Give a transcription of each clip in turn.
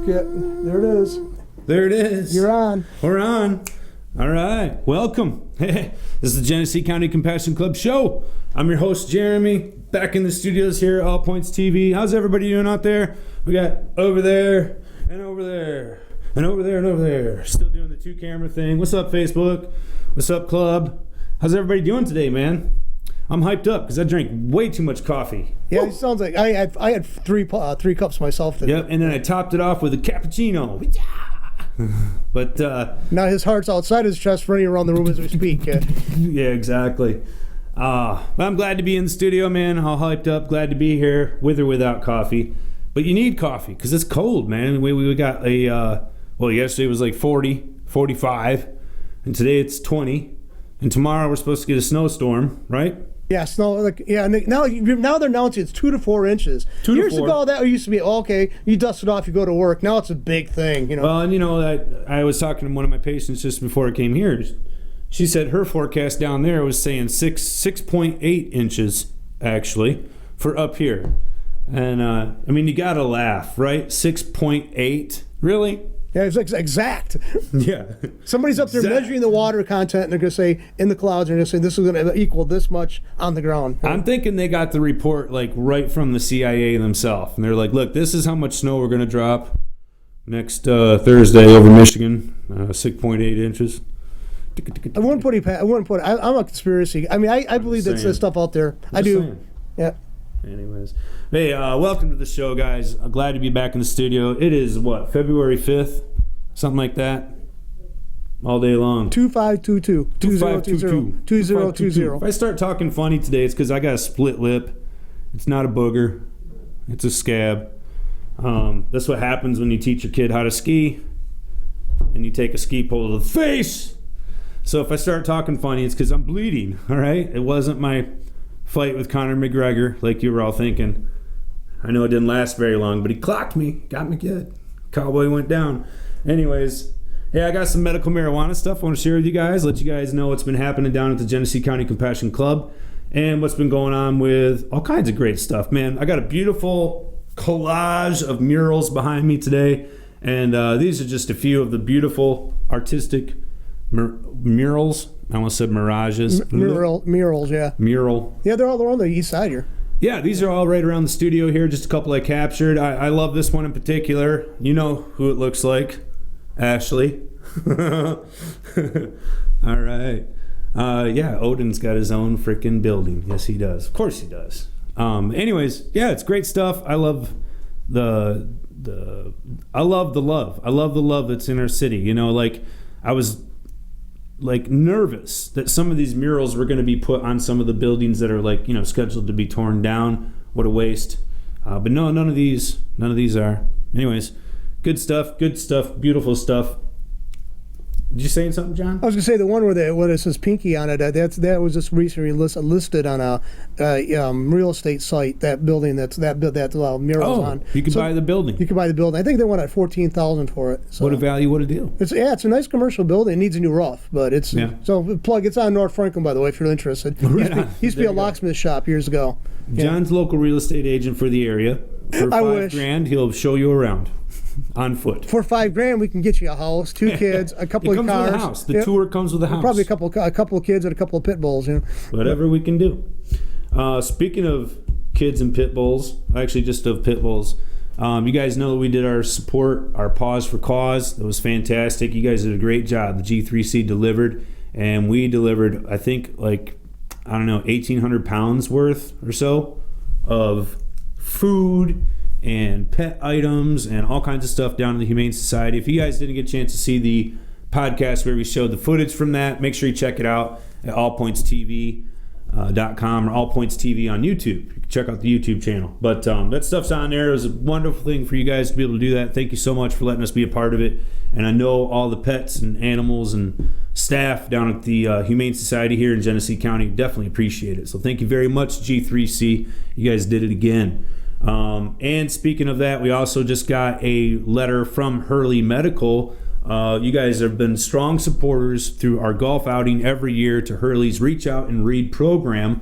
Okay, there it is. There it is. You're on. We're on. All right. Welcome. This is the Genesee County Compassion Club show. I'm your host, Jeremy, back in the studios here at All Points TV. How's everybody doing out there? We got over there and over there and over there and over there. Still doing the two-camera thing. What's up, Facebook? What's up, club? How's everybody doing today, man? I'm hyped up because I drank way too much coffee. Yeah, it sounds like I had three cups myself today. Yep, and then I topped it off with a cappuccino. But now his heart's outside his chest, running around the room as we speak. Yeah, exactly. But I'm glad to be in the studio, man. All hyped up, glad to be here, with or without coffee. But you need coffee because it's cold, man. We got a yesterday was like 40, 45, and today it's 20, and tomorrow we're supposed to get a snowstorm, right? Yeah, snow. And now they're announcing it's 2 to 4 inches. 2 to 4. Years ago, that used to be okay. You dust it off, you go to work. Now it's a big thing, you know. Well, and I was talking to one of my patients just before I came here. She said her forecast down there was saying 6.8 inches actually for up here, and you gotta laugh, right? 6.8, really? Yeah, it's exact. Yeah. Somebody's up there measuring the water content, and they're going to say, in the clouds, they're going to say, this is going to equal this much on the ground. I'm thinking they got the report, like, right from the CIA themselves. And they're like, look, this is how much snow we're going to drop next Thursday over Michigan, 6.8 inches. I wouldn't put it. I'm a conspiracy. I mean, I believe that there's stuff out there. I do. Saying. Yeah. Anyways, hey, welcome to the show, guys. I'm glad to be back in the studio. It is February 5th, something like that, all day long. 2522 2020. If I start talking funny today, it's because I got a split lip. It's not a booger, it's a scab. That's what happens when you teach your kid how to ski, and you take a ski pole to the face. So if I start talking funny, it's because I'm bleeding. All right, it wasn't my fight with Conor McGregor like you were all thinking. I know it didn't last very long, but he clocked me, got me good. Cowboy went down. Anyways, hey, I got some medical marijuana stuff I want to share with you guys, let you guys know what's been happening down at the Genesee County Compassion Club and what's been going on with all kinds of great stuff, man. I got a beautiful collage of murals behind me today, and these are just a few of the beautiful artistic murals. I almost said mirages. Murals, yeah. Mural. Yeah, they're all on the east side here. Yeah, these are all right around the studio here. Just a couple I captured. I love this one in particular. You know who it looks like. Ashley. All right. Yeah, Odin's got his own freaking building. Yes, he does. Of course he does. Anyways, yeah, it's great stuff. I love the love. I love the love that's in our city. You know, like I was nervous that some of these murals were going to be put on some of the buildings that are scheduled to be torn down. What a waste. But no, none of these are. Anyways, good stuff, beautiful stuff. Did you say something, John? I was going to say the one where it says Pinky on it. That was just recently listed on a real estate site. That building that mural's on. You could buy the building. You could buy the building. I think they want at $14,000 for it. So. What a value! What a deal! It's a nice commercial building. It needs a new roof, but it's so plug. It's on North Franklin, by the way, if you're interested. Used to be a locksmith shop years ago. John's local real estate agent for the area. For $5,000, he'll show you around. On foot. For $5,000, we can get you a house, 2 kids, a couple of cars. It comes with a house. The tour comes with a house. Probably a couple of kids and a couple of pit bulls. Whatever we can do. Speaking of kids and pit bulls, actually just of pit bulls, you guys know that we did our Pause for Cause. That was fantastic. You guys did a great job. The G3C delivered, and we delivered, I think, 1,800 pounds worth or so of food and pet items and all kinds of stuff down to the Humane Society. If you guys didn't get a chance to see the podcast where we showed the footage from that, make sure you check it out at allpointstv.com or allpointstv on YouTube. You can check out the YouTube channel. But that stuff's on there. It was a wonderful thing for you guys to be able to do that. Thank you so much for letting us be a part of it. And I know all the pets and animals and staff down at the Humane Society here in Genesee County definitely appreciate it. So thank you very much, G3C. You guys did it again. And speaking of that, we also just got a letter from Hurley Medical. You guys have been strong supporters through our golf outing every year to Hurley's Reach Out and Read program.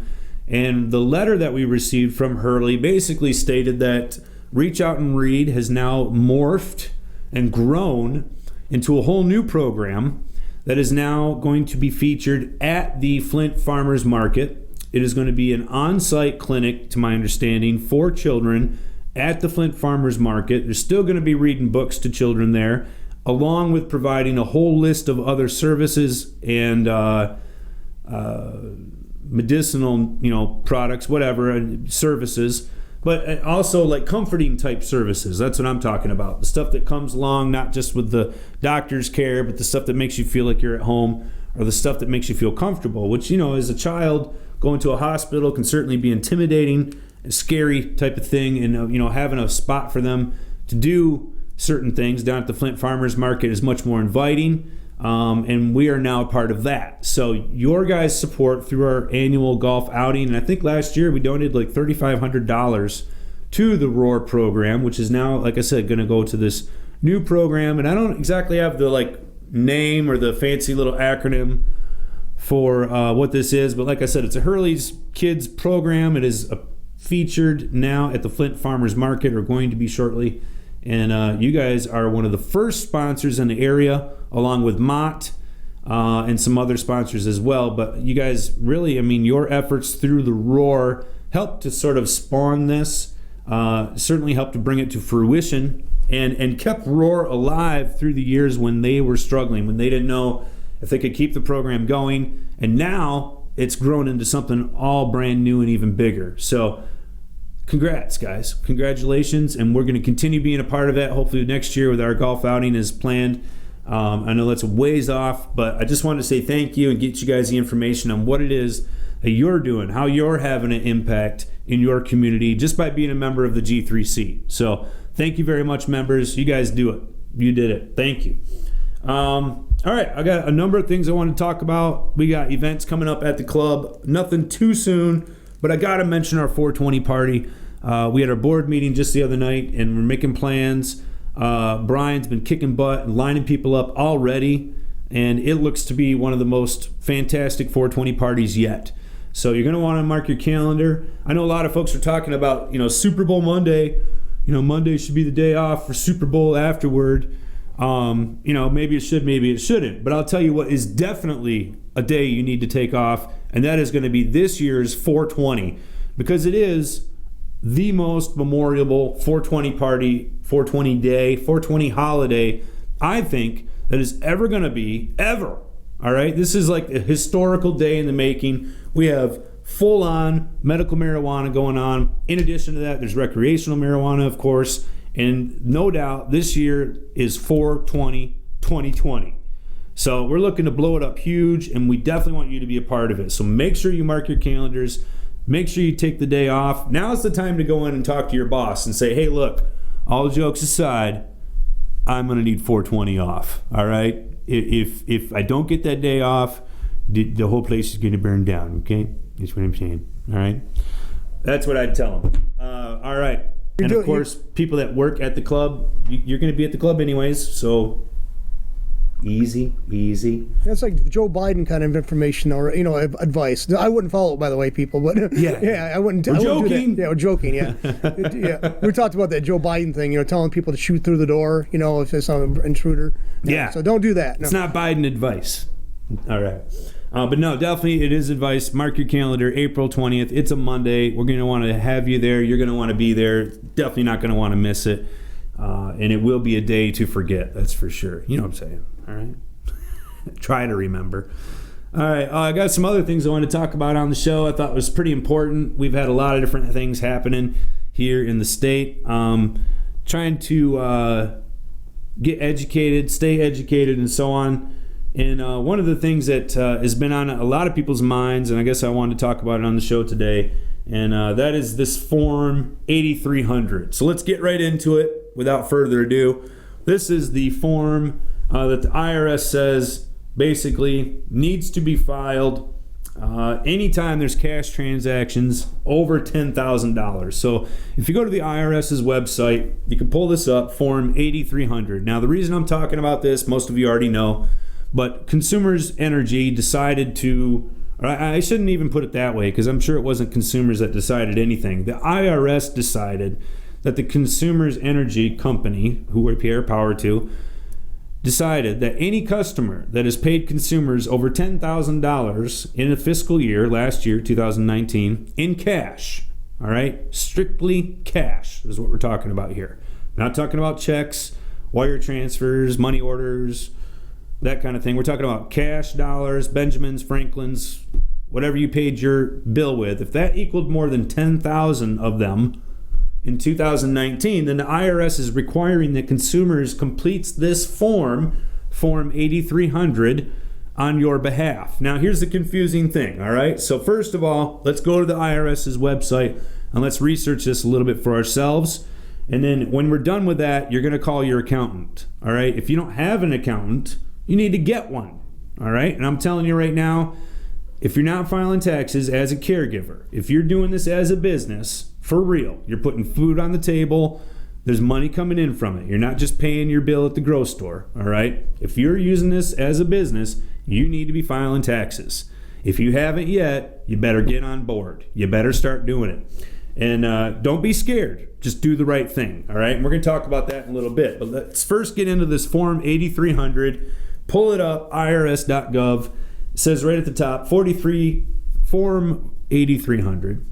And the letter that we received from Hurley basically stated that Reach Out and Read has now morphed and grown into a whole new program that is now going to be featured at the Flint Farmers Market. It is going to be an on-site clinic, to my understanding, for children at the Flint Farmers Market. They're still going to be reading books to children there, along with providing a whole list of other services and medicinal, products, whatever, and services, but also like comforting type services. That's what I'm talking about. The stuff that comes along, not just with the doctor's care, but the stuff that makes you feel like you're at home, or the stuff that makes you feel comfortable, which, as a child, going to a hospital can certainly be intimidating, a scary type of thing. And, having a spot for them to do certain things down at the Flint Farmers Market is much more inviting. And we are now a part of that. So your guys' support through our annual golf outing, and I think last year we donated like $3,500 to the ROAR program, which is now, like I said, going to go to this new program. And I don't exactly have the name or the fancy little acronym for what this is, but like I said, it's a Hurley's Kids program. It is featured now at the Flint Farmers Market, or going to be shortly. And you guys are one of the first sponsors in the area, along with Mott and some other sponsors as well. But you guys really, your efforts through the ROAR helped to sort of spawn this, certainly helped to bring it to fruition, and kept ROAR alive through the years when they were struggling, when they didn't know if they could keep the program going. And now it's grown into something all brand new and even bigger. So congrats, guys. Congratulations. And we're going to continue being a part of that, hopefully next year with our golf outing as planned. I know that's a ways off, but I just wanted to say thank you and get you guys the information on what it is that you're doing, how you're having an impact in your community just by being a member of the G3C. So thank you very much, members. You guys do it. You did it. Thank you. All right, I got a number of things I want to talk about. We got events coming up at the club. Nothing too soon, but I got to mention our 420 party. We had our board meeting just the other night, and we're making plans. Brian's been kicking butt and lining people up already, and it looks to be one of the most fantastic 420 parties yet. So you're going to want to mark your calendar. I know a lot of folks are talking about, Super Bowl Monday. Monday should be the day off for Super Bowl afterward. Maybe it should, maybe it shouldn't. But I'll tell you what is definitely a day you need to take off, and that is going to be this year's 420, because it is the most memorable 420 party, 420 day, 420 holiday, I think, that is ever going to be, ever. All right? This is like a historical day in the making. We have full-on medical marijuana going on. In addition to that, there's recreational marijuana, of course. And no doubt this year is 4/20/2020. So we're looking to blow it up huge, and we definitely want you to be a part of it. So make sure you mark your calendars. Make sure you take the day off. Now's the time to go in and talk to your boss and say, hey, look, all jokes aside, I'm going to need 420 off. All right? If I don't get that day off, the whole place is going to burn down. Okay? That's what I'm saying. All right? That's what I'd tell them. All right. And of course, people that work at the club, you're going to be at the club anyways, so easy. That's like Joe Biden kind of information, or advice. I wouldn't follow it, by the way, people. But yeah, I wouldn't. We're joking. Do that. Yeah, we're joking. Yeah, yeah. We talked about that Joe Biden thing. Telling people to shoot through the door. If there's some intruder. Yeah. So don't do that. No. It's not Biden advice. All right. But no, definitely it is advice. Mark your calendar, April 20th. It's a Monday. We're going to want to have you there. You're going to want to be there. Definitely not going to want to miss it. And it will be a day to forget. That's for sure. You know what I'm saying. All right. Try to remember. All right. I got some other things I want to talk about on the show I thought was pretty important. We've had a lot of different things happening here in the state. Trying to get educated, stay educated, and so on. And one of the things that has been on a lot of people's minds, and I guess I wanted to talk about it on the show today, and that is this Form 8300. So let's get right into it without further ado. This is the form that the IRS says basically needs to be filed anytime there's cash transactions over $10,000. So if you go to the IRS's website, you can pull this up, Form 8300. Now, the reason I'm talking about this, most of you already know, but Consumers Energy decided to, or I shouldn't even put it that way, because I'm sure it wasn't consumers that decided anything. The IRS decided that the Consumers Energy Company, who we pay our power to, decided that any customer that has paid consumers over $10,000 in a fiscal year, last year, 2019, in cash, all right, strictly cash is what we're talking about here. We're not talking about checks, wire transfers, money orders, that kind of thing. We're talking about cash dollars, Benjamins, Franklins, whatever you paid your bill with. If that equaled more than 10,000 of them in 2019, then the IRS is requiring that consumers completes this form 8300, on your behalf. Now, here's the confusing thing, all right? So first of all, let's go to the IRS's website and let's research this a little bit for ourselves. And then when we're done with that, you're going to call your accountant, all right? If you don't have an accountant, you need to get one, all right? And I'm telling you right now, if you're not filing taxes as a caregiver, if you're doing this as a business, for real, you're putting food on the table, there's money coming in from it. You're not just paying your bill at the grocery store, all right? If you're using this as a business, you need to be filing taxes. If you haven't yet, you better get on board. You better start doing it. And don't be scared. Just do the right thing, all right? And we're going to talk about that in a little bit. But let's first get into this Form 8300. Pull it up, irs.gov. It says right at the top, Form 8300,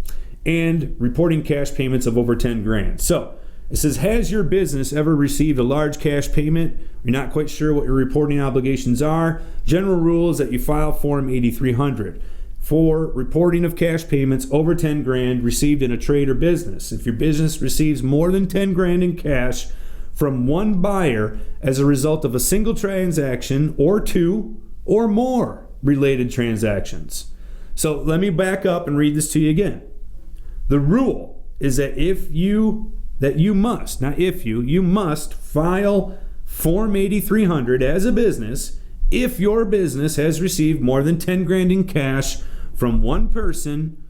and reporting cash payments of over 10 grand. So it says, has your business ever received a large cash payment? You're not quite sure what your reporting obligations are. General rule is that you file Form 8300 for reporting of cash payments over 10 grand received in a trade or business. If your business receives more than 10 grand in cash from one buyer as a result of a single transaction or two or more related transactions. So let me back up and read this to you again. The rule is that you must file Form 8300 as a business if your business has received more than 10 grand in cash from one person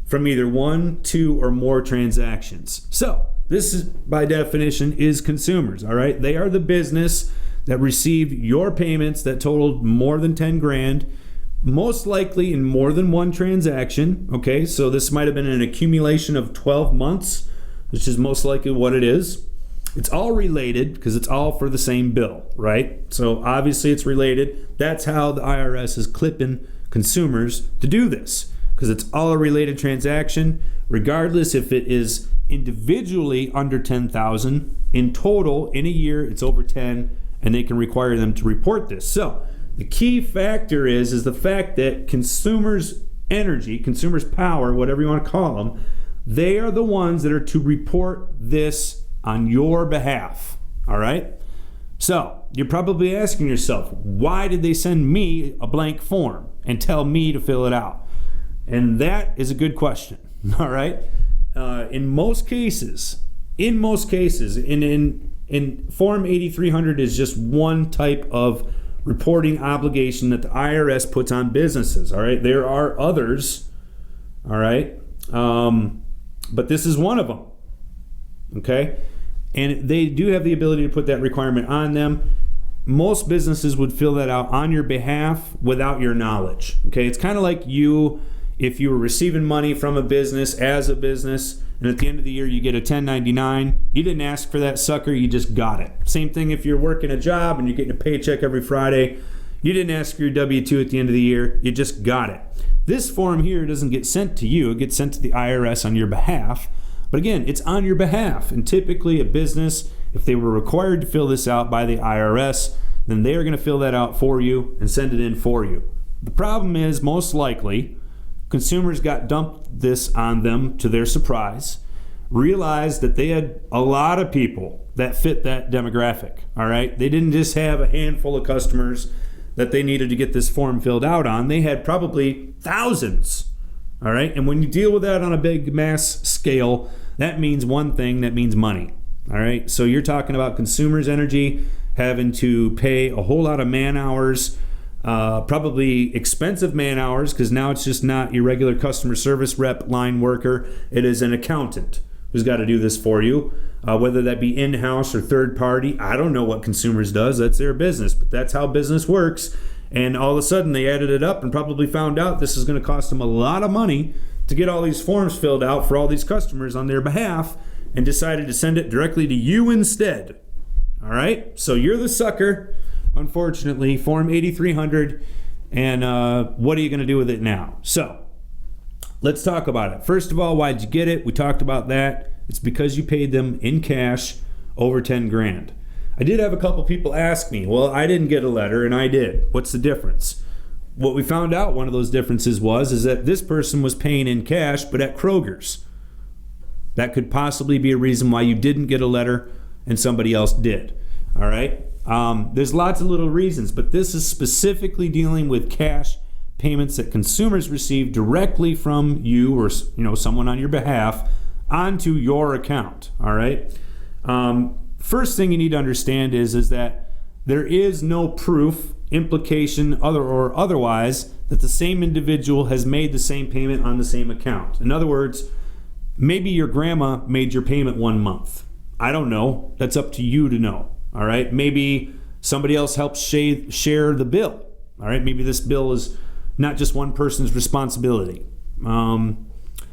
from either one, two, or more transactions. So this is, by definition, is consumers, all right? They are the business that received your payments that totaled more than 10 grand, most likely in more than one transaction, okay? So this might have been an accumulation of 12 months, which is most likely what it is. It's all related because it's all for the same bill, right? So obviously it's related. That's how the IRS is clipping consumers to do this, because it's all a related transaction, regardless if it is individually under 10,000. In total, in a year, it's over 10, and they can require them to report this. So the key factor is the fact that consumers' energy, consumers' power, whatever you want to call them, they are the ones that are to report this on your behalf, all right? So you're probably asking yourself, why did they send me a blank form and tell me to fill it out? And that is a good question, all right? In most cases, in Form 8300 is just one type of reporting obligation that the IRS puts on businesses, all right? There are others, all right? But this is one of them, okay? And they do have the ability to put that requirement on them. Most businesses would fill that out on your behalf without your knowledge, okay? It's kind of like if you were receiving money from a business as a business, and at the end of the year you get a 1099, you didn't ask for that sucker, you just got it. Same thing if you're working a job and you're getting a paycheck every Friday, you didn't ask for your W-2 at the end of the year, you just got it. This form here doesn't get sent to you, it gets sent to the IRS on your behalf. But again, it's on your behalf. And typically a business, if they were required to fill this out by the IRS, then they are going to fill that out for you and send it in for you. The problem is, most likely, consumers got dumped this on them to their surprise, realized that they had a lot of people that fit that demographic, all right? They didn't just have a handful of customers that they needed to get this form filled out on. They had probably thousands, all right? And when you deal with that on a big mass scale, that means one thing, that means money, all right? So you're talking about consumers' energy having to pay a whole lot of man hours, probably expensive man hours, because now it's just not your regular customer service rep line worker. It is an accountant who's got to do this for you, whether that be in-house or third party. I don't know what consumers does. That's their business, but that's how business works. And all of a sudden they added it up and probably found out this is going to cost them a lot of money to get all these forms filled out for all these customers on their behalf. and decided to send it directly to you instead. All right? So you're the sucker, unfortunately, Form 8300, and what are you going to do with it now? So let's talk about it. First of all, why'd you get it? We talked about that. It's because you paid them in cash over 10 grand. I did have a couple people ask me, well, I didn't get a letter and I did. What's the difference? What we found out, one of those differences is that this person was paying in cash, but at Kroger's. That could possibly be a reason why you didn't get a letter and somebody else did. All right? There's lots of little reasons, but this is specifically dealing with cash payments that consumers receive directly from you or someone on your behalf onto your account. All right? First thing you need to understand is that there is no proof, implication, otherwise, that the same individual has made the same payment on the same account. In other words, maybe your grandma made your payment 1 month. I don't know. That's up to you to know. All right? Maybe somebody else helps share the bill. All right? Maybe this bill is not just one person's responsibility.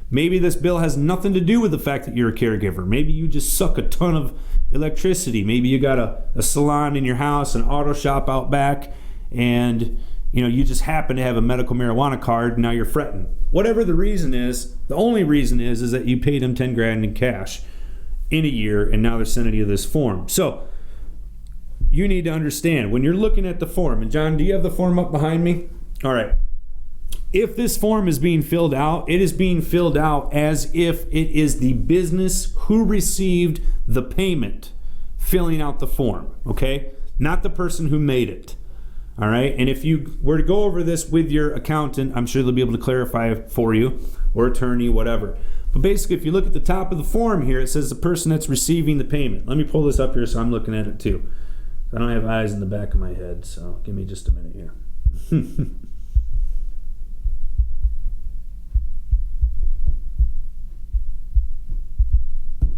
Maybe this bill has nothing to do with the fact that you're a caregiver. Maybe you just suck a ton of electricity. Maybe you got a salon in your house, an auto shop out back, and you just happen to have a medical marijuana card, and now you're fretting. Whatever the reason is, the only reason is that you paid them 10 grand in cash in a year, and now they're sending you this form. So you need to understand, when you're looking at the form, and John, do you have the form up behind me? All right. If this form is being filled out, it is being filled out as if it is the business who received the payment filling out the form, okay? Not the person who made it, all right? And if you were to go over this with your accountant, I'm sure they'll be able to clarify for you, or attorney, whatever. But basically, if you look at the top of the form here, it says the person that's receiving the payment. Let me pull this up here so I'm looking at it too. I don't have eyes in the back of my head, so give me just a minute here.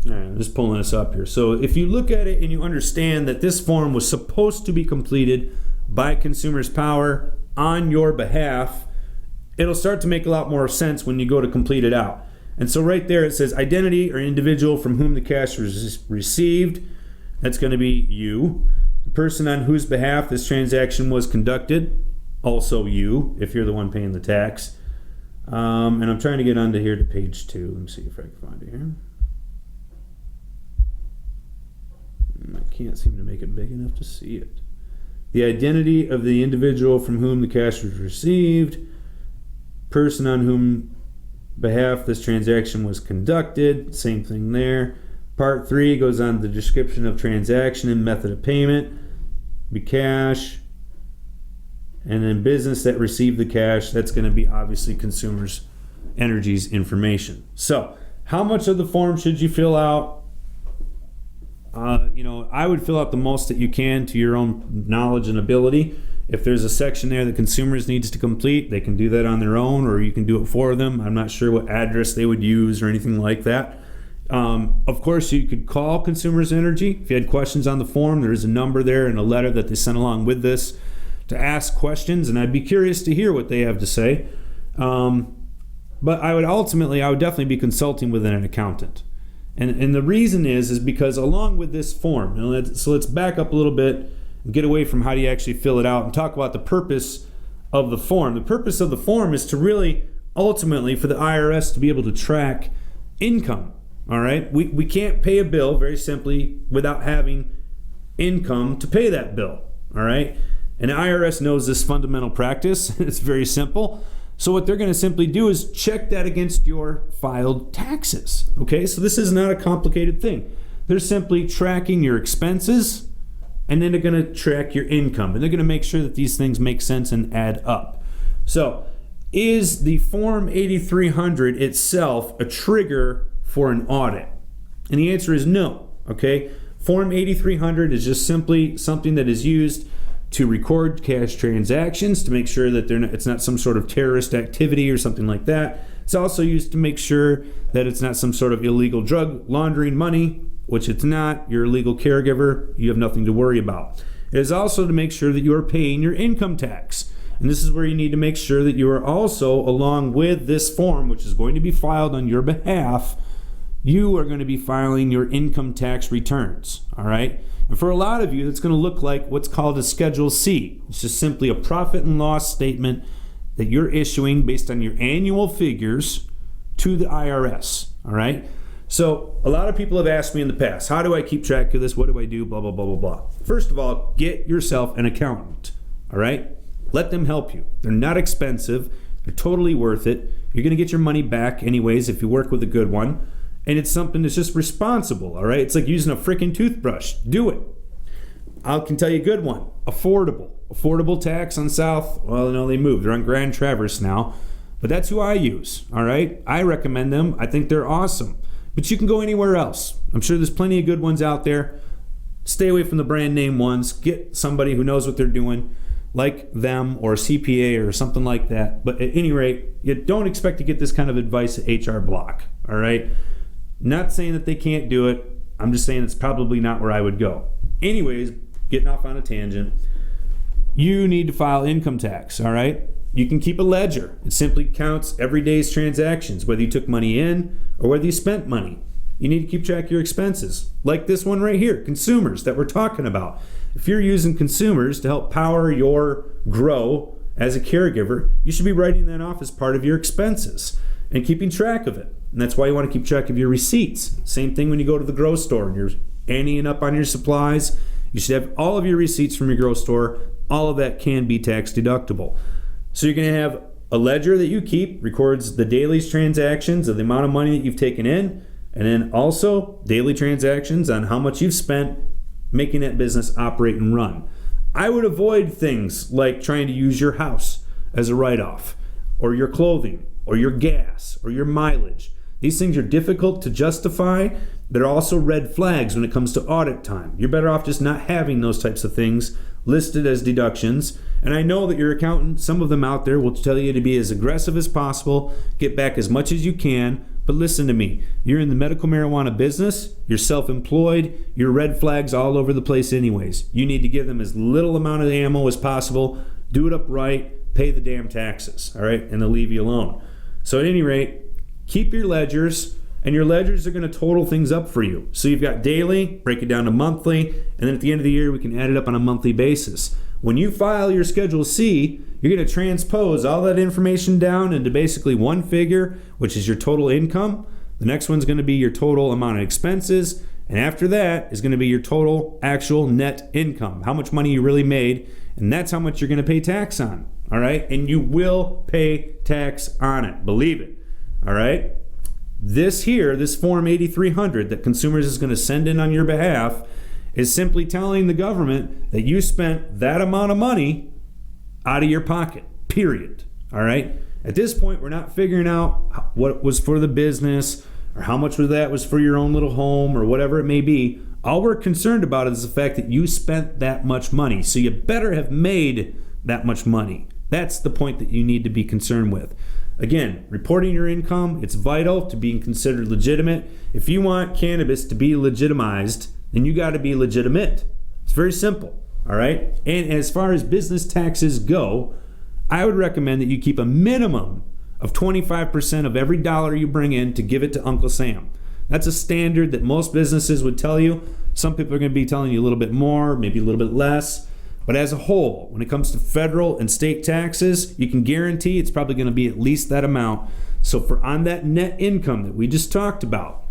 All right, I'm just pulling this up here. So if you look at it and you understand that this form was supposed to be completed by Consumers Power on your behalf, it'll start to make a lot more sense when you go to complete it out. And so right there it says identity or individual from whom the cash was received. That's going to be you. The person on whose behalf this transaction was conducted, also you, if you're the one paying the tax. And I'm trying to get onto here to page 2. Let me see if I can find it here. I can't seem to make it big enough to see it. The identity of the individual from whom the cash was received, person on whom behalf this transaction was conducted, same thing there. Part 3 goes on to the description of transaction and method of payment, be cash, and then business that received the cash, that's going to be obviously Consumers Energy's information. So, how much of the form should you fill out? I would fill out the most that you can to your own knowledge and ability. If there's a section there that consumers needs to complete, they can do that on their own, or you can do it for them. I'm not sure what address they would use or anything like that. Of course, you could call Consumers Energy. If you had questions on the form, there is a number there and a letter that they sent along with this to ask questions, and I'd be curious to hear what they have to say. But I would definitely be consulting with an accountant. And the reason is because along with this form, so let's back up a little bit and get away from how do you actually fill it out and talk about the purpose of the form. The purpose of the form is to really, ultimately, for the IRS to be able to track income, all right? We can't pay a bill, very simply, without having income to pay that bill, all right? And the IRS knows this fundamental practice. It's very simple. So what they're going to simply do is check that against your filed taxes. Okay, so this is not a complicated thing. They're simply tracking your expenses, and then they're going to track your income, and they're going to make sure that these things make sense and add up. So is the Form 8300 itself a trigger for an audit? And the answer is no. Okay, Form 8300 is just simply something that is used to record cash transactions, to make sure that it's not some sort of terrorist activity or something like that. It's also used to make sure that it's not some sort of illegal drug laundering money, which it's not. You're a legal caregiver. You have nothing to worry about. It is also to make sure that you are paying your income tax. And this is where you need to make sure that you are also, along with this form, which is going to be filed on your behalf, you are going to be filing your income tax returns, all right? And for a lot of you, that's going to look like what's called a Schedule C. It's just simply a profit and loss statement that you're issuing based on your annual figures to the IRS, all right? So a lot of people have asked me in the past, how do I keep track of this? What do I do? Blah, blah, blah, blah, blah. First of all, get yourself an accountant, all right? Let them help you. They're not expensive. They're totally worth it. You're going to get your money back anyways if you work with a good one. And it's something that's just responsible, all right? It's like using a freaking toothbrush. Do it. I can tell you a good one. Affordable. Affordable tax on South. Well, no, they moved. They're on Grand Traverse now. But that's who I use, all right? I recommend them. I think they're awesome. But you can go anywhere else. I'm sure there's plenty of good ones out there. Stay away from the brand name ones. Get somebody who knows what they're doing, like them or a CPA or something like that. But at any rate, you don't expect to get this kind of advice at HR Block, all right? Not saying that they can't do it. I'm just saying it's probably not where I would go. Anyways, getting off on a tangent, you need to file income tax, all right? You can keep a ledger. It simply counts every day's transactions, whether you took money in or whether you spent money. You need to keep track of your expenses, like this one right here, consumers that we're talking about. If you're using consumers to help power your grow as a caregiver, you should be writing that off as part of your expenses and keeping track of it. And that's why you want to keep track of your receipts. Same thing when you go to the grocery store and you're anteing up on your supplies. You should have all of your receipts from your grocery store. All of that can be tax deductible. So you're going to have a ledger that you keep, records the daily transactions of the amount of money that you've taken in, and then also daily transactions on how much you've spent making that business operate and run. I would avoid things like trying to use your house as a write-off, or your clothing, or your gas, or your mileage. These things are difficult to justify. They're also red flags when it comes to audit time. You're better off just not having those types of things listed as deductions. And I know that your accountant, some of them out there, will tell you to be as aggressive as possible, get back as much as you can. But listen to me, you're in the medical marijuana business, you're self-employed, your red flags all over the place anyways. You need to give them as little amount of ammo as possible, do it upright, pay the damn taxes, all right? And they'll leave you alone. So at any rate, keep your ledgers, and your ledgers are going to total things up for you. So you've got daily, break it down to monthly, and then at the end of the year, we can add it up on a monthly basis. When you file your Schedule C, you're going to transpose all that information down into basically one figure, which is your total income. The next one's going to be your total amount of expenses, and after that is going to be your total actual net income, how much money you really made, and that's how much you're going to pay tax on, all right? And you will pay tax on it, believe it, all right? This here, this Form 8300 that Consumers is going to send in on your behalf is simply telling the government that you spent that amount of money out of your pocket, period. All right? At this point, we're not figuring out what was for the business or how much of that was for your own little home or whatever it may be. All we're concerned about is the fact that you spent that much money. So you better have made that much money. That's the point that you need to be concerned with. Again, reporting your income, it's vital to being considered legitimate. If you want cannabis to be legitimized, then you got to be legitimate. It's very simple, all right? And as far as business taxes go, I would recommend that you keep a minimum of 25% of every dollar you bring in to give it to Uncle Sam. That's a standard that most businesses would tell you. Some people are going to be telling you a little bit more, maybe a little bit less. But as a whole, when it comes to federal and state taxes, you can guarantee it's probably going to be at least that amount. So for on that net income that we just talked about,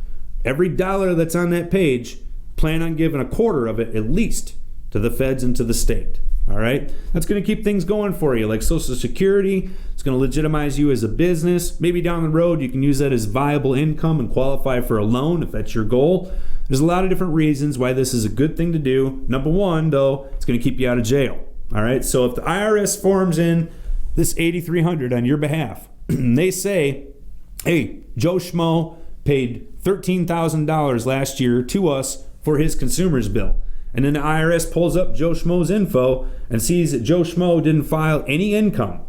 every dollar that's on that page, plan on giving a quarter of it at least to the feds and to the state. All right? That's going to keep things going for you, like Social Security. It's going to legitimize you as a business. Maybe down the road you can use that as viable income and qualify for a loan if that's your goal. There's a lot of different reasons why this is a good thing to do. Number one, though, it's going to keep you out of jail. All right? So if the IRS forms in this 8300 on your behalf, they say, hey, Joe Schmo paid $13,000 last year to us for his consumer's bill. And then the IRS pulls up Joe Schmo's info and sees that Joe Schmo didn't file any income.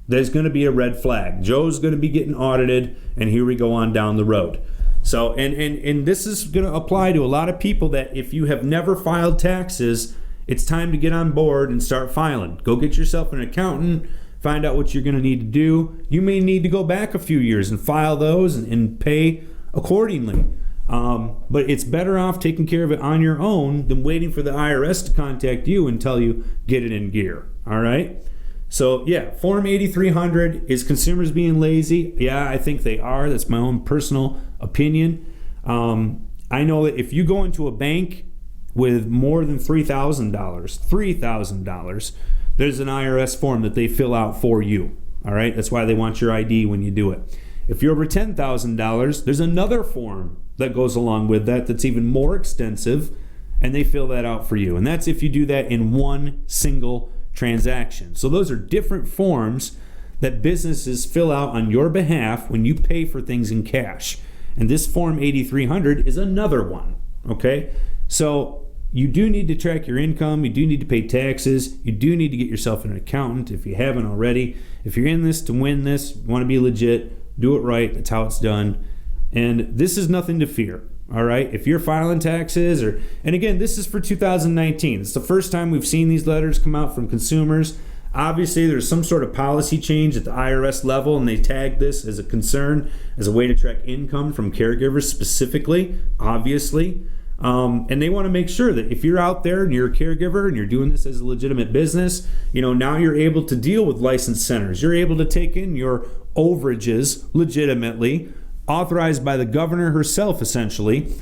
There's going to be a red flag. Joe's going to be getting audited, and here we go on down the road. So, and this is going to apply to a lot of people that if you have never filed taxes, it's time to get on board and start filing. Go get yourself an accountant, find out what you're going to need to do. You may need to go back a few years and file those and pay accordingly. But it's better off taking care of it on your own than waiting for the IRS to contact you and tell you get it in gear. All right. So yeah, Form 8300 is consumers being lazy. Yeah, I think they are. That's my own personal opinion. I know that if you go into a bank with more than $3,000, there's an IRS form that they fill out for you. All right. That's why they want your ID when you do it. If you're over $10,000, there's another form that goes along with that that's even more extensive, and they fill that out for you. And that's if you do that in one single transaction. So those are different forms that businesses fill out on your behalf when you pay for things in cash. And this Form 8300 is another one, okay? So you do need to track your income. You do need to pay taxes. You do need to get yourself an accountant if you haven't already. If you're in this to win this, you want to be legit, do it right. That's how it's done. And this is nothing to fear, all right? If you're filing taxes, and again, this is for 2019. It's the first time we've seen these letters come out from consumers. Obviously, there's some sort of policy change at the IRS level, and they tag this as a concern, as a way to track income from caregivers specifically, obviously. And they want to make sure that if you're out there and you're a caregiver and you're doing this as a legitimate business, now you're able to deal with licensed centers. You're able to take in your overages legitimately, authorized by the governor herself, essentially,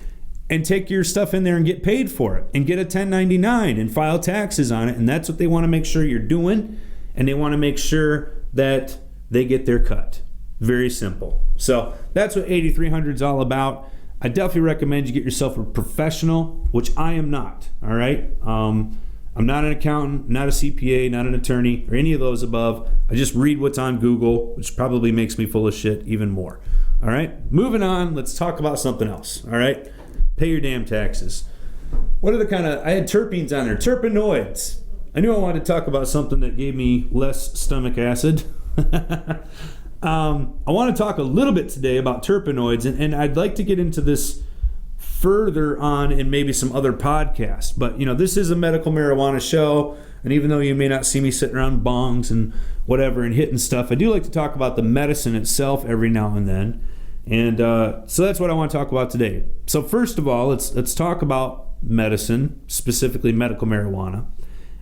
and take your stuff in there and get paid for it and get a 1099 and file taxes on it. And that's what they want to make sure you're doing. And they want to make sure that they get their cut. Very simple. So that's what 8300 is all about. I definitely recommend you get yourself a professional, which I am not. All right. I'm not an accountant, not a CPA, not an attorney, or any of those above. I just read what's on Google, which probably makes me full of shit even more. All right, moving on. Let's talk about something else. All right, pay your damn taxes. What are I had terpenes on there, terpenoids. I knew I wanted to talk about something that gave me less stomach acid. I want to talk a little bit today about terpenoids, and I'd like to get into this further on in maybe some other podcasts. But, this is a medical marijuana show, and even though you may not see me sitting around bongs and whatever and hitting stuff, I do like to talk about the medicine itself every now and then. And so that's what I want to talk about today. So first of all, let's talk about medicine, specifically medical marijuana,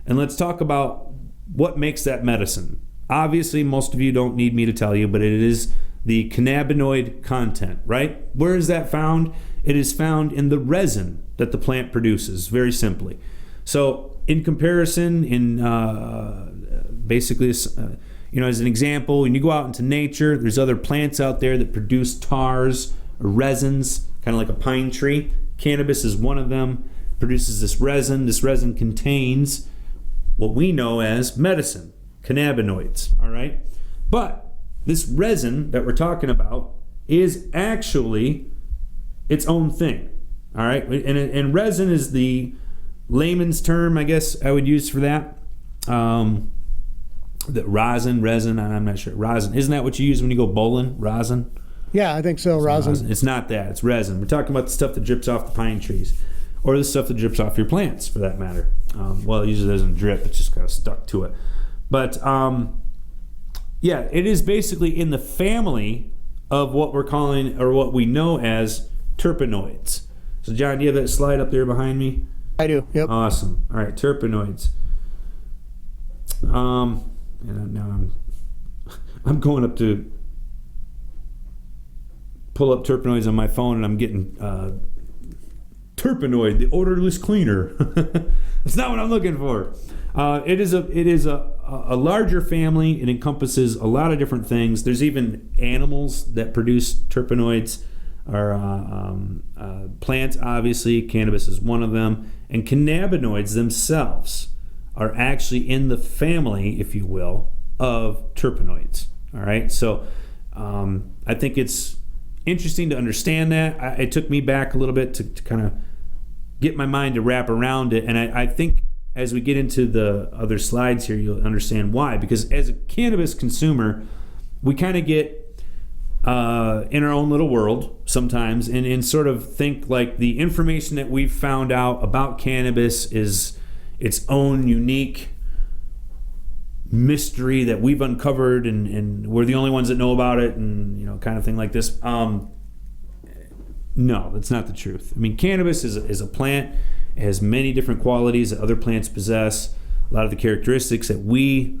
and let's talk about what makes that medicine. Obviously, most of you don't need me to tell you, but it is the cannabinoid content, right? Where is that found? It is found in the resin that the plant produces, very simply. So in comparison, basically, as an example, when you go out into nature, there's other plants out there that produce tars or resins, kind of like a pine tree. Cannabis is one of them, produces this resin. This resin contains what we know as medicine, cannabinoids, all right? But this resin that we're talking about is actually its own thing, all right? And resin is the layman's term, I guess I would use for that. The resin, I'm not sure. Rosin, isn't that what you use when you go bowling? Rosin? Yeah, I think so. Rosin. It's not that. It's resin. We're talking about the stuff that drips off the pine trees, or the stuff that drips off your plants, for that matter. Well, it usually doesn't drip. It's just kind of stuck to it. But yeah, it is basically in the family of what we're calling, or what we know as, terpenoids. So, John, do you have that slide up there behind me? I do. Yep. Awesome. All right, terpenoids. And now I'm going up to pull up terpenoids on my phone, and I'm getting terpenoid, the odorless cleaner. That's not what I'm looking for. It is a larger family. It encompasses a lot of different things. There's even animals that produce terpenoids, or plants, obviously. Cannabis is one of them. And cannabinoids themselves are actually in the family, if you will, of terpenoids. All right, so I think it's interesting to understand that. It took me back a little bit to kind of get my mind to wrap around it, and I think as we get into the other slides here, you'll understand why. Because as a cannabis consumer, we kind of get in our own little world sometimes, and sort of think like the information that we've found out about cannabis is its own unique mystery that we've uncovered, and we're the only ones that know about it, and kind of thing like this. No, that's not the truth. I mean, cannabis is a plant. It has many different qualities that other plants possess. A lot of the characteristics that we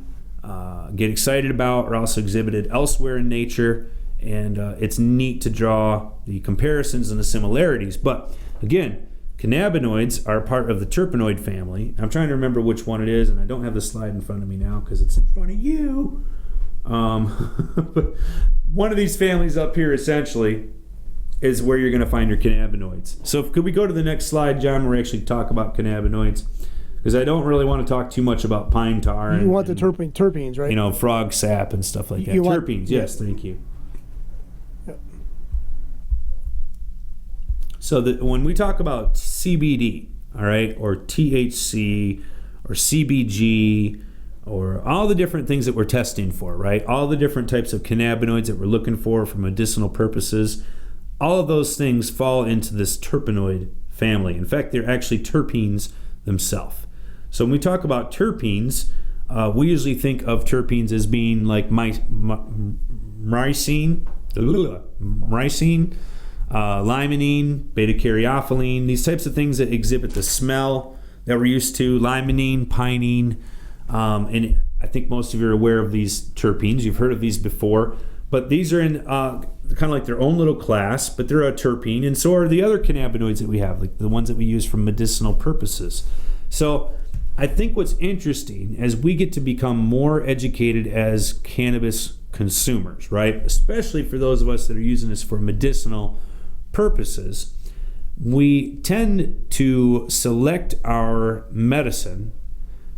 get excited about are also exhibited elsewhere in nature, and it's neat to draw the comparisons and the similarities. But again, cannabinoids are part of the terpenoid family. I'm trying to remember which one it is, and I don't have the slide in front of me now because it's in front of you. But one of these families up here essentially is where you're going to find your cannabinoids. So could we go to the next slide, John, where we actually talk about cannabinoids? Because I don't really want to talk too much about pine tar. You want the terpenes, right? You know, frog sap and stuff like that. Terpenes, yes, thank you. Yep. So when we talk about CBD, all right, or THC, or CBG, or all the different things that we're testing for, right? All the different types of cannabinoids that we're looking for medicinal purposes, all of those things fall into this terpenoid family. In fact, they're actually terpenes themselves. So when we talk about terpenes, we usually think of terpenes as being like ricin, limonene, beta-caryophyllene, these types of things that exhibit the smell that we're used to, limonene, pinene, and I think most of you are aware of these terpenes. You've heard of these before, but these are in kind of like their own little class, but they're a terpene, and so are the other cannabinoids that we have, like the ones that we use for medicinal purposes. So I think what's interesting as we get to become more educated as cannabis consumers, right? Especially for those of us that are using this for medicinal purposes, we tend to select our medicine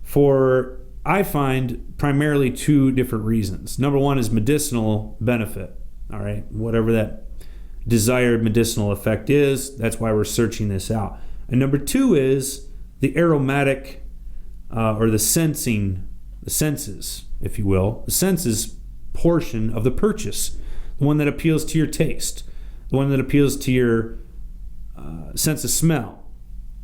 for, I find, primarily two different reasons. Number one is medicinal benefit, all right? Whatever that desired medicinal effect is, that's why we're searching this out. And number two is the aromatic or the senses, if you will, the senses portion of the purchase, the one that appeals to your taste, the one that appeals to your sense of smell,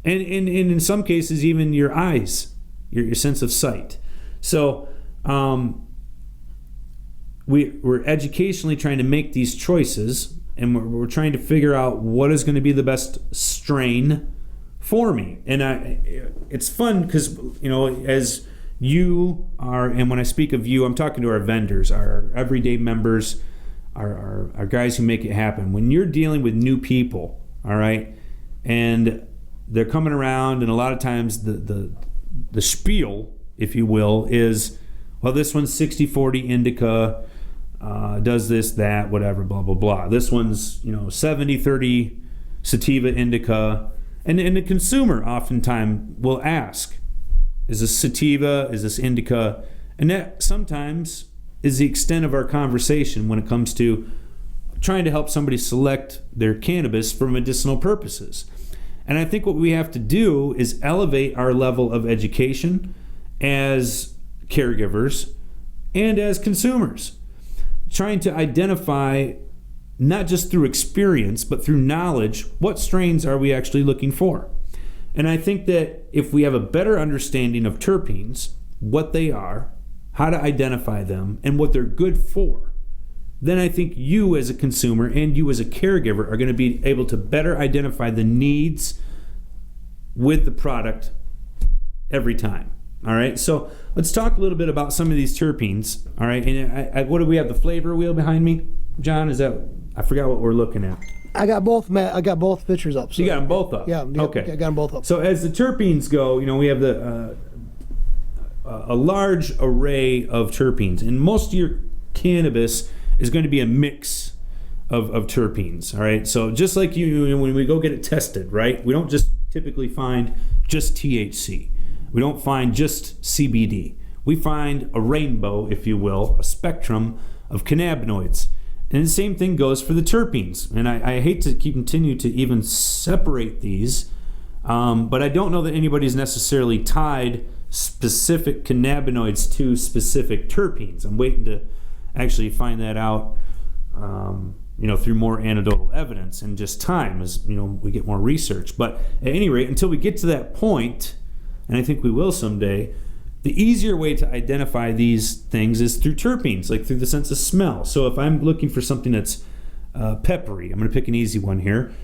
and in some cases even your eyes, your sense of sight. So we're educationally trying to make these choices, and we're trying to figure out what is going to be the best strain for me. And it's fun because, you know, as you are, and when I speak of you, I'm talking to our vendors, our everyday members, our guys who make it happen. When you're dealing with new people, all right, and they're coming around, and a lot of times the spiel, if you will, is, well, this one's 60-40 indica, does this, that, whatever, blah, blah, blah. This one's, 70-30 sativa indica. And the consumer oftentimes will ask, is this sativa, is this indica? And that sometimes is the extent of our conversation when it comes to trying to help somebody select their cannabis for medicinal purposes. And I think what we have to do is elevate our level of education as caregivers and as consumers, trying to identify, not just through experience, but through knowledge, what strains are we actually looking for. And I think that if we have a better understanding of terpenes, what they are, how to identify them, and what they're good for, then I think you as a consumer and you as a caregiver are going to be able to better identify the needs with the product every time. All right, so let's talk a little bit about some of these terpenes. All right, and what do we have? The flavor wheel behind me, John? Is that? I forgot what we're looking at. I got both, Matt. I got both pictures up. So. You got them both up. Yeah. Okay. I got them both up. So as the terpenes go, we have a large array of terpenes, and most of your cannabis is going to be a mix of terpenes. All right. So just like when we go get it tested, right? We don't just typically find just THC. We don't find just CBD. We find a rainbow, if you will, a spectrum of cannabinoids. And the same thing goes for the terpenes. And I hate to continue to even separate these, but I don't know that anybody's necessarily tied specific cannabinoids to specific terpenes. I'm waiting to actually find that out, through more anecdotal evidence and just time as, we get more research. But at any rate, until we get to that point, and I think we will someday, the easier way to identify these things is through terpenes, like through the sense of smell. So if I'm looking for something that's peppery, I'm going to pick an easy one here.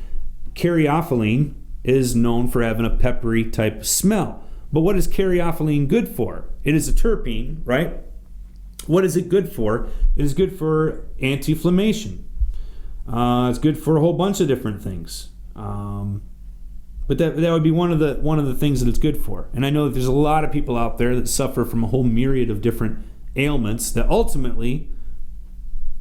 caryophyllene is known for having a peppery type smell. But what is caryophyllene good for? It is a terpene, right? What is it good for? It is good for anti-inflammation. It's good for a whole bunch of different things. But that would be one of the things that it's good for. And I know that there's a lot of people out there that suffer from a whole myriad of different ailments that ultimately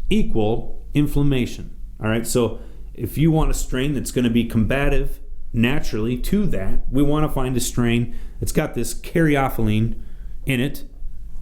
equal inflammation. All right, so if you want a strain that's going to be combative naturally to that, we want to find a strain that's got this caryophyllene in it,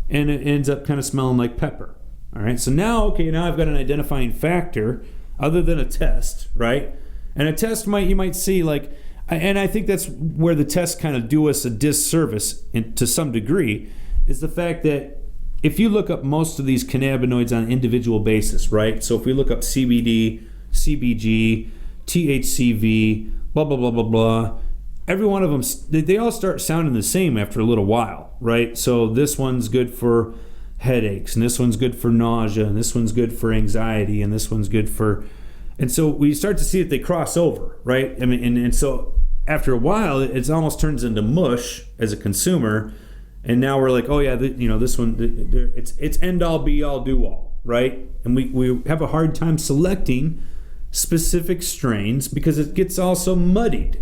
and it ends up kind of smelling like pepper. All right, so now I've got an identifying factor other than a test, right? And a test you might see like, and I think that's where the tests kind of do us a disservice to some degree, is the fact that if you look up most of these cannabinoids on an individual basis, right? So if we look up CBD, CBG, THCV, blah, blah, blah, blah, blah, every one of them, they all start sounding the same after a little while, right? So this one's good for headaches, and this one's good for nausea, and this one's good for anxiety, and this one's good for... And so we start to see that they cross over, right? I mean, and so after a while, it almost turns into mush as a consumer. And now we're like, oh yeah, this one, it's end all be all do all, right? And we have a hard time selecting specific strains because it gets all so muddied.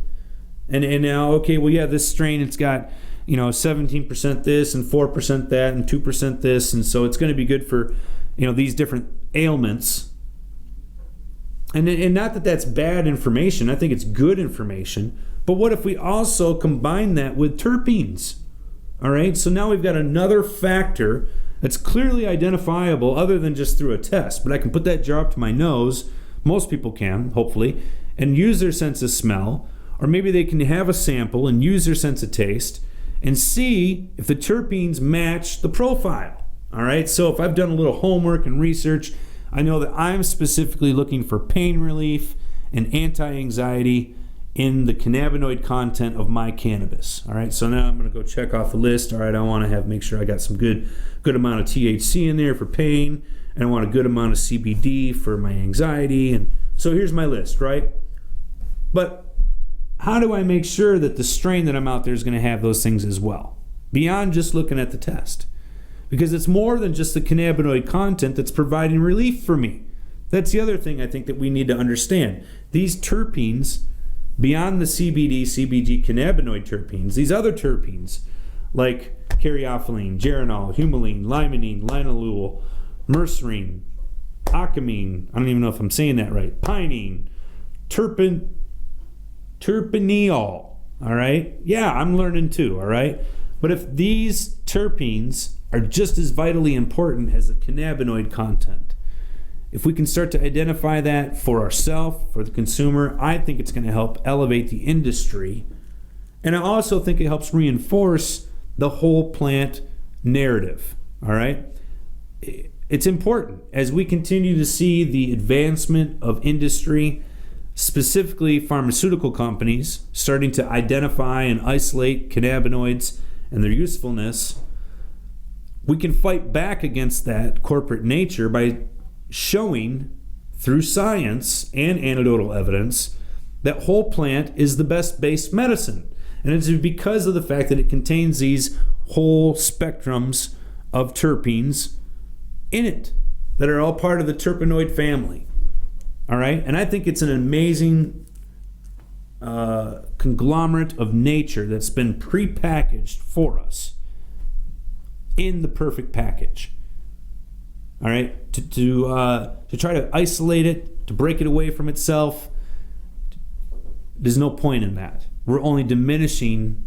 And now, this strain, it's got 17% this and 4% that and 2% this, and so it's going to be good for these different ailments. And not that that's bad information. I think it's good information. But what if we also combine that with terpenes? All right, so now we've got another factor that's clearly identifiable other than just through a test. But I can put that jar up to my nose, most people can, hopefully, and use their sense of smell. Or maybe they can have a sample and use their sense of taste and see if the terpenes match the profile. All right, so if I've done a little homework and research, I know that I'm specifically looking for pain relief and anti-anxiety in the cannabinoid content of my cannabis. All right, so now I'm going to go check off the list. All right, I want to make sure I got some good amount of THC in there for pain, and I want a good amount of CBD for my anxiety. And so here's my list, right? But how do I make sure that the strain that I'm out there is going to have those things as well, beyond just looking at the test? Because it's more than just the cannabinoid content that's providing relief for me. That's the other thing I think that we need to understand. These terpenes, beyond the CBD, CBG cannabinoid terpenes, these other terpenes like caryophyllene, geranol, humulene, limonene, linalool, mercerine, ocamine, I don't even know if I'm saying that right, pinene, terpeneol, all right? Yeah, I'm learning too, all right? But if these terpenes are just as vitally important as the cannabinoid content, if we can start to identify that for ourselves, for the consumer, I think it's going to help elevate the industry. And I also think it helps reinforce the whole plant narrative, all right? It's important as we continue to see the advancement of industry, specifically pharmaceutical companies, starting to identify and isolate cannabinoids and their usefulness. We can fight back against that corporate nature by showing through science and anecdotal evidence that whole plant is the best base medicine. And it's because of the fact that it contains these whole spectrums of terpenes in it that are all part of the terpenoid family. All right? And I think it's an amazing conglomerate of nature that's been prepackaged for us in the perfect package. All right, to try to isolate it, to break it away from itself, there's no point in that. We're only diminishing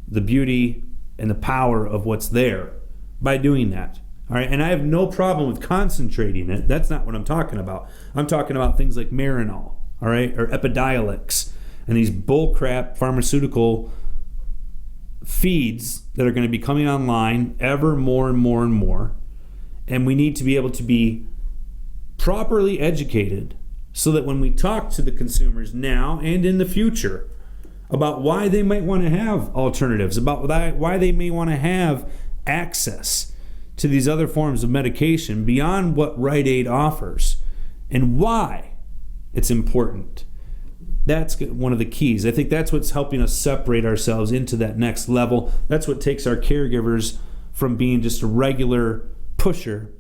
the beauty and the power of what's there by doing that. All right, and I have no problem with concentrating it. That's not what I'm talking about. I'm talking about things like Marinol, all right, or Epidiolex, and these bullcrap pharmaceutical feeds that are going to be coming online ever more and more and more. And we need to be able to be properly educated so that when we talk to the consumers now and in the future about why they might want to have alternatives, about why they may want to have access to these other forms of medication beyond what Rite Aid offers, and why it's important That's one of the keys. I think that's what's helping us separate ourselves into that next level. That's what takes our caregivers from being just a regular pusher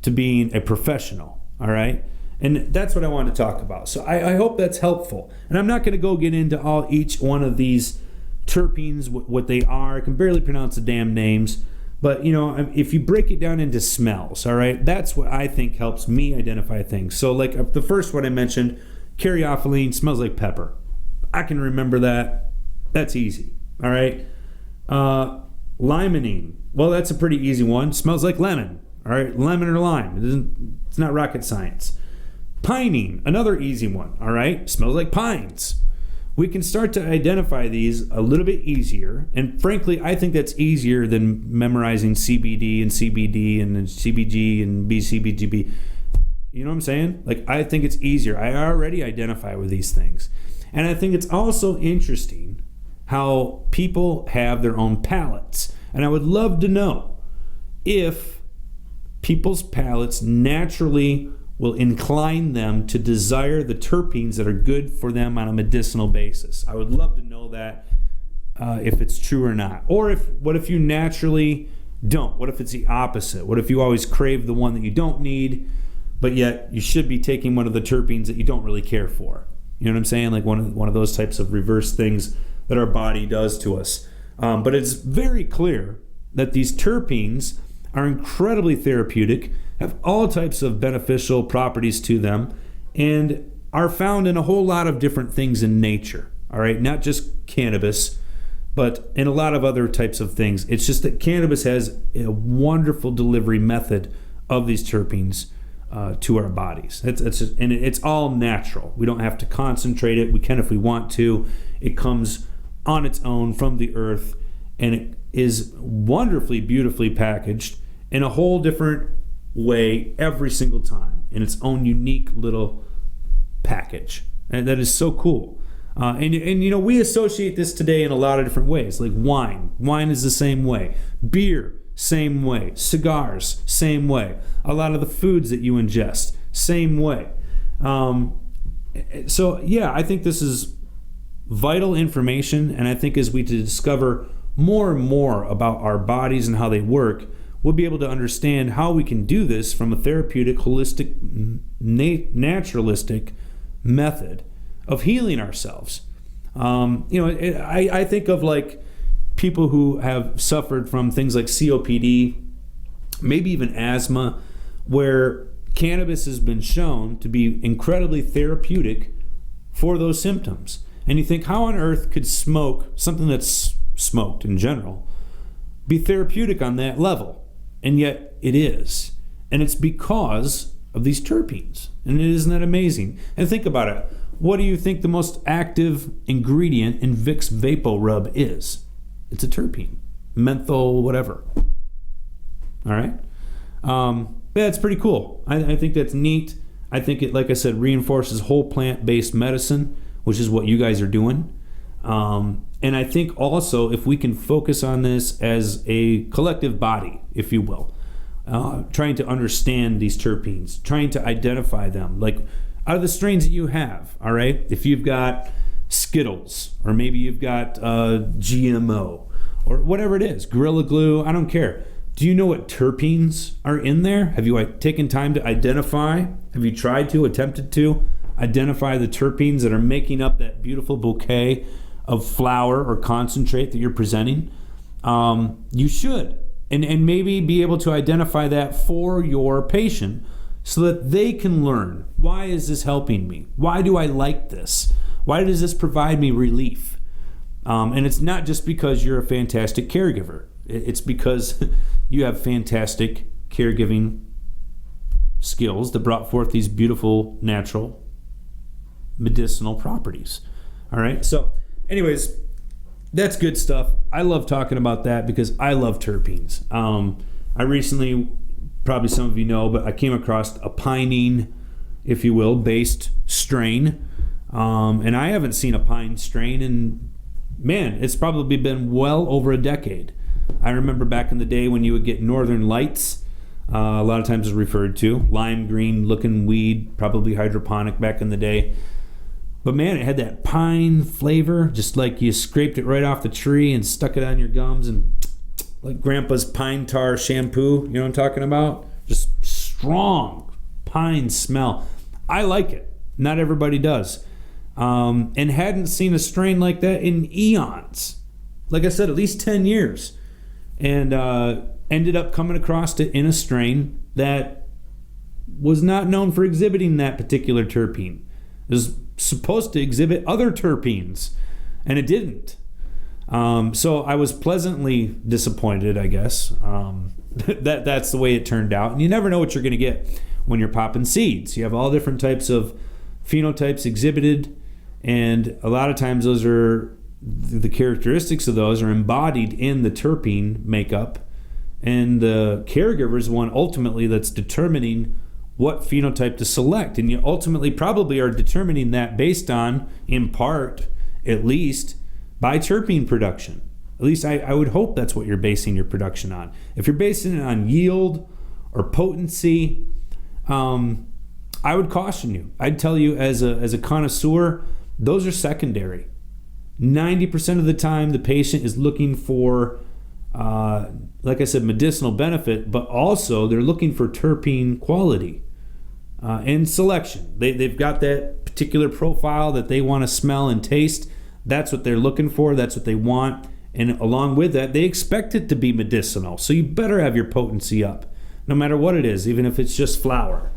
to being a professional, all right? And that's what I want to talk about. So I hope that's helpful. And I'm not going to get into each one of these terpenes, what they are. I can barely pronounce the damn names. But, if you break it down into smells, all right, that's what I think helps me identify things. So, like the first one I mentioned, caryophyllene smells like pepper. I can remember that. That's easy, all right? Limonene, well, that's a pretty easy one. Smells like lemon, all right? Lemon or lime. It's not rocket science. Pinene, another easy one, all right? Smells like pines. We can start to identify these a little bit easier, and frankly, I think that's easier than memorizing CBD and CBD and CBG and BCBGB. You know what I'm saying? Like, I think it's easier. I already identify with these things. And I think it's also interesting how people have their own palates. And I would love to know if people's palates naturally will incline them to desire the terpenes that are good for them on a medicinal basis. I would love to know that, if it's true or not. Or what if you naturally don't? What if it's the opposite? What if you always crave the one that you don't need, but yet you should be taking one of the terpenes that you don't really care for? You know what I'm saying? Like one of those types of reverse things that our body does to us. But it's very clear that these terpenes are incredibly therapeutic, have all types of beneficial properties to them, and are found in a whole lot of different things in nature. All right, not just cannabis, but in a lot of other types of things. It's just that cannabis has a wonderful delivery method of these terpenes to our bodies. It's all natural. We don't have to concentrate it. We can if we want to. It comes on its own from the earth, and it is wonderfully, beautifully packaged in a whole different way every single time in its own unique little package. And that is so cool. And we associate this today in a lot of different ways, like wine. Wine is the same way. Beer, same way. Cigars, same way. A lot of the foods that you ingest, same way. So yeah, I think this is vital information, and I think as we discover more and more about our bodies and how they work, we'll be able to understand how we can do this from a therapeutic, holistic, naturalistic method of healing ourselves. I think of like people who have suffered from things like COPD, maybe even asthma, where cannabis has been shown to be incredibly therapeutic for those symptoms. And you think, how on earth could something that's smoked in general, be therapeutic on that level? And yet it is. And it's because of these terpenes. And isn't that amazing? And think about it. What do you think the most active ingredient in Vicks Vapo Rub is? It's a terpene. Menthol, whatever. All right? Yeah, it's pretty cool. I think that's neat. I think it, like I said, reinforces whole plant-based medicine, which is what you guys are doing. And I think also if we can focus on this as a collective body, if you will, trying to understand these terpenes, trying to identify them, like out of the strains that you have, all right? If you've got Skittles, or maybe you've got GMO, or whatever it is, Gorilla Glue, I don't care. Do you know what terpenes are in there? Have you taken time to identify? Have you attempted to identify the terpenes that are making up that beautiful bouquet of flower or concentrate that you're presenting? You should. And maybe be able to identify that for your patient so that they can learn, why is this helping me? Why do I like this? Why does this provide me relief? And it's not just because you're a fantastic caregiver. It's because you have fantastic caregiving skills that brought forth these beautiful, natural, medicinal properties. All right? So, anyways, that's good stuff. I love talking about that because I love terpenes. I recently, probably some of you know, but I came across a pinene, if you will, based strain. And I haven't seen a pine strain in, it's probably been well over a decade. I remember back in the day when you would get Northern Lights, a lot of times it's referred to, lime green looking weed, probably hydroponic back in the day. But man, it had that pine flavor, just like you scraped it right off the tree and stuck it on your gums, and like Grandpa's pine tar shampoo, you know what I'm talking about? Just strong pine smell. I like it. Not everybody does. And hadn't seen a strain like that in eons. Like I said, at least 10 years. And ended up coming across it in a strain that was not known for exhibiting that particular terpene. It was supposed to exhibit other terpenes, and it didn't. So I was pleasantly disappointed, I guess. That's the way it turned out. And you never know what you're going to get when you're popping seeds. You have all different types of phenotypes exhibited, and a lot of times those are the characteristics of those are embodied in the terpene makeup, and the caregiver is the one ultimately that's determining what phenotype to select. And you ultimately probably are determining that based on, in part, at least, by terpene production. At least I would hope that's what you're basing your production on. If you're basing it on yield or potency, I would caution you. I'd tell you as a connoisseur, those are secondary. 90% of the time, the patient is looking for, like I said, medicinal benefit, but also they're looking for terpene quality and selection. They've got that particular profile that they want to smell and taste. That's what they're looking for. That's what they want. And along with that, they expect it to be medicinal. So you better have your potency up, no matter what it is, even if it's just flower.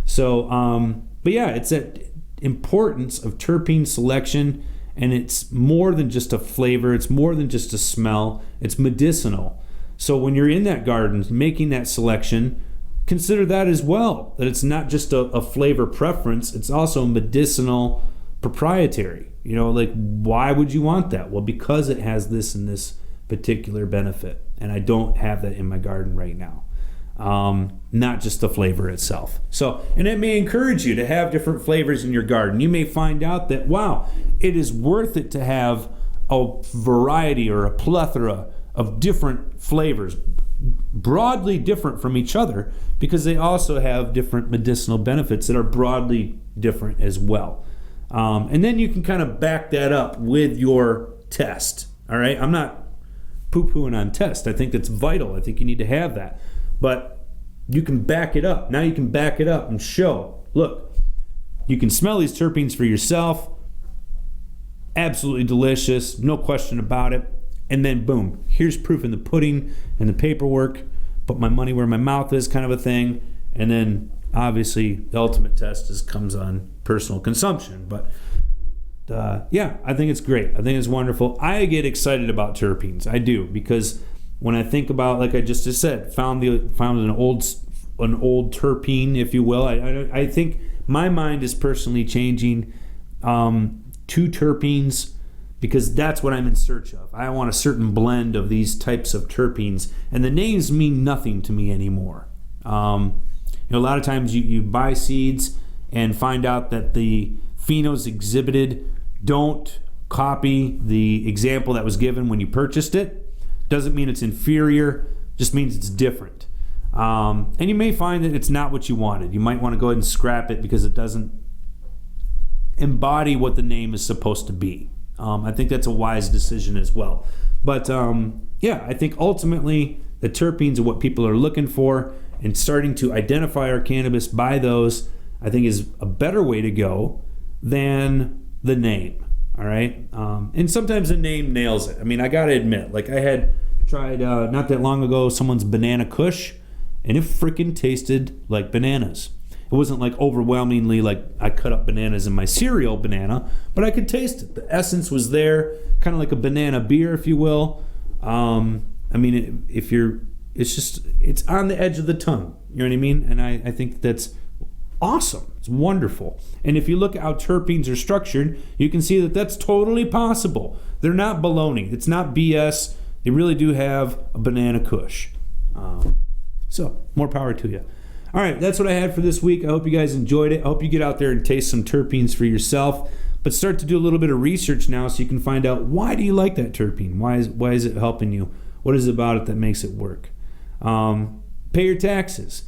So, but yeah, it's that importance of terpene selection, and it's more than just a flavor. It's more than just a smell. It's medicinal. So when you're in that garden making that selection, consider that as well, that it's not just a flavor preference. It's also medicinal proprietary. You know, like, why would you want that? Well, because it has this and this particular benefit, and I don't have that in my garden right now. Not just the flavor itself. So, and it may encourage you to have different flavors in your garden. You may find out that, wow, it is worth it to have a variety or a plethora of different flavors, broadly different from each other, because they also have different medicinal benefits that are broadly different as well. And then you can kind of back that up with your test. All right, I'm not poo-pooing on test. I think that's vital. I think you need to have that. But you can back it up. Now you can back it up and show, look, you can smell these terpenes for yourself. Absolutely delicious, no question about it. And then boom, here's proof in the pudding and the paperwork. Put my money where my mouth is, kind of a thing. And then obviously the ultimate test comes on personal consumption. But yeah, I think it's great. I think it's wonderful. I get excited about terpenes. I do, because when I think about, like I just said, found an old terpene, if you will. I think my mind is personally changing to terpenes, because that's what I'm in search of. I want a certain blend of these types of terpenes, and the names mean nothing to me anymore. A lot of times you buy seeds and find out that the phenos exhibited don't copy the example that was given when you purchased it. Doesn't mean it's inferior, just means it's different. And you may find that it's not what you wanted. You might want to go ahead and scrap it because it doesn't embody what the name is supposed to be. I think that's a wise decision as well. But yeah, I think ultimately the terpenes are what people are looking for, and starting to identify our cannabis by those, I think, is a better way to go than the name. All right. And sometimes the name nails it. I mean, I got to admit, like, I had tried not that long ago someone's banana kush, and it freaking tasted like bananas. It wasn't like overwhelmingly like I cut up bananas in my cereal banana, but I could taste it. The essence was there, kind of like a banana beer, if you will. I mean, it's on the edge of the tongue. You know what I mean? And I think that's awesome. It's wonderful. And if you look at how terpenes are structured, you can see that that's totally possible. They're not baloney. It's not BS. They really do have a banana kush. So more power to you. All right, that's what I had for this week. I hope you guys enjoyed it. I hope you get out there and taste some terpenes for yourself, but start to do a little bit of research now so you can find out, why do you like that terpene? Why is it helping you? What is it about it that makes it work? Pay your taxes.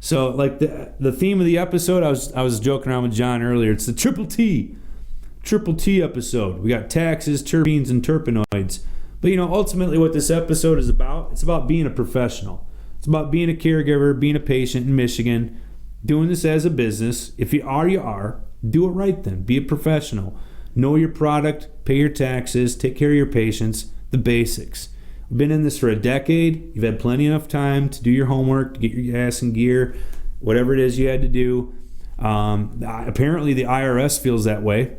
So, like the theme of the episode, I was joking around with John earlier. It's the triple T. Triple T episode. We got taxes, terpenes, and terpenoids. But ultimately what this episode is about, it's about being a professional. It's about being a caregiver, being a patient in Michigan, doing this as a business. If you are, you are. Do it right then. Be a professional. Know your product, pay your taxes, take care of your patients, the basics. We've been in this for a decade. You've had plenty enough time to do your homework, to get your ass in gear, whatever it is you had to do. Apparently the IRS feels that way,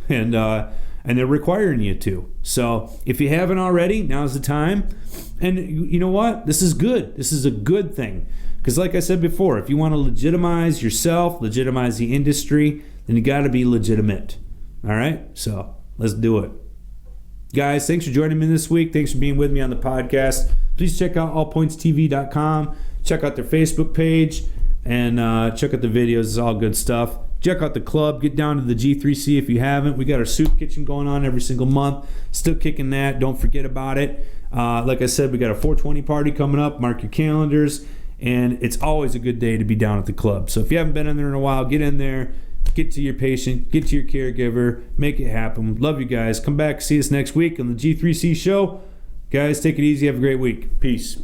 and they're requiring you to. So if you haven't already, now's the time. And you know what? This is good. This is a good thing. Because like I said before, if you want to legitimize yourself, legitimize the industry, then you got to be legitimate. All right? So let's do it. Guys, thanks for joining me this week. Thanks for being with me on the podcast. Please check out allpointstv.com. Check out their Facebook page and check out the videos. It's all good stuff. Check out the club. Get down to the G3C if you haven't. We got our soup kitchen going on every single month. Still kicking that. Don't forget about it. Like I said, we got a 420 party coming up. Mark your calendars. And it's always a good day to be down at the club. So if you haven't been in there in a while, get in there. Get to your patient. Get to your caregiver. Make it happen. Love you guys. Come back. See us next week on the G3C show. Guys, take it easy. Have a great week. Peace.